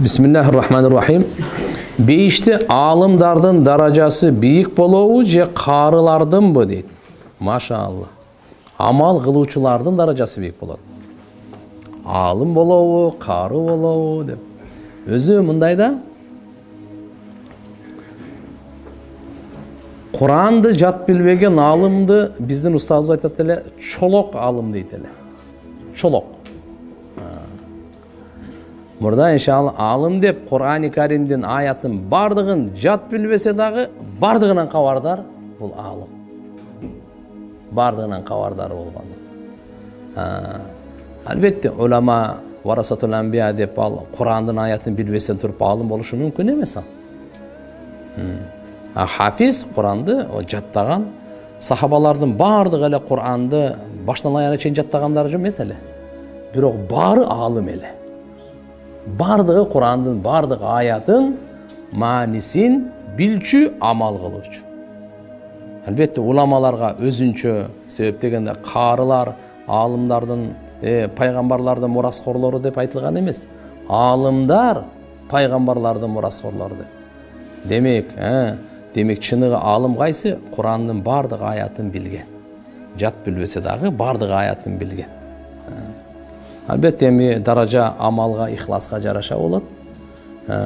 Бисмиллахир-рахманир-рахим. Бейиште алымдардын даражасы бийик болобу же карылардынбы дейт. Машаалла. Амал кылуучулардын даражасы бийик болот. Алым болобу, кары болобу деп. Өзү мындай да. Куранды жат билбеген алымды биздин устазыбыз айтат эле, чолок алым дейт эле. Чолок. Мурда иншалла алым деп Кур'ани Каримдин аятын бардыгын жат билбесе дагы бардыгынан кабардар бул алым. Бардыгынан кабардар болгон. Албетте улама варасатул анбия деп ал Кур'андын аятын билбестен туруп алым болушу мүмкүн эмес ал. Хафиз Кур'анды жаттаган сахабалардын бардыгы эле Кур'анды башынан аягына чейин жаттагандар эмес эле. Бирок баары алым эле. Бардыгы Кур'андын бардык аятын маанисин билчү, амал кылуучу. Албетте уламаларга өзүнчө себеп дегенде карылар, алымдардын, пайгамбарлардын мураскорлору деп айтылган эмес. Алымдар пайгамбарлардын мураскорлору деп. Демек чыныгы алым кайсы? Кур'андын бардык аятын билген. Жат билбесе дагы бардык аятын билген. Албетте эми даража амалга, ихласка жараша болот.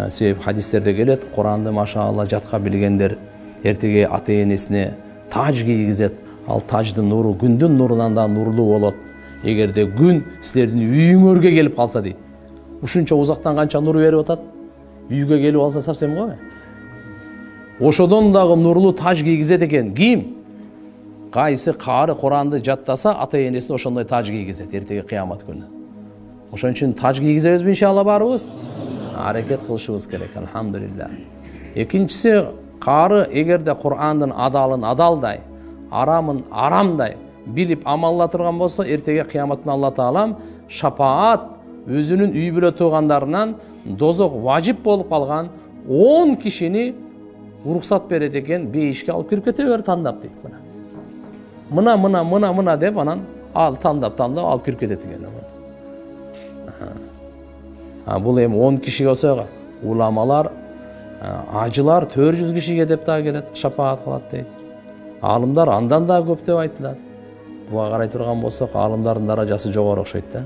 Себеп хадистерде келет, Куранды машаалла жатка билгендер эртеге ата энесине таж кийгизет. Ал таждын нуру күндүн нурунан да нурлуу болот. Эгерде күн силердин үйүңөргө келип калса дейт. Ушунча узактан канча нур берип атат? Үйгө келип алса совсем го. Ошодон дагы нурлуу таж кийгизет экен. Ким? Кайсы кары Куранды жаттаса, ата энесине ошондой таж кийгизет эртеге кыямат күнү. Ошон үчүн таж кийгизебизби иншалла барыбыз? Аракет кылышыбыз керек, алхамдулилlah. Экинчиси, кары эгерде Кур'андын адалын адалдай, арамын арамдай билип амалла турган болсо, эртеге кыяматтын Алла Таалам шафаат өзүнүн үй бүлө туугандарынан дозок важип болуп калган 10 кишини уруксат берет экен, бейишке алып кирип кете бер тандап дейт. Мына деп анан ал тандап алып кирип кетет экен. Бул эми 10 кишиге болсо, уламалар, ажылар 400 кишиге деп да келет, шафаат кылат дейт. Алымдар андан да көп деп айтылат. Буга карай турган болсок, алымдардын даражасы жогору окшойт да.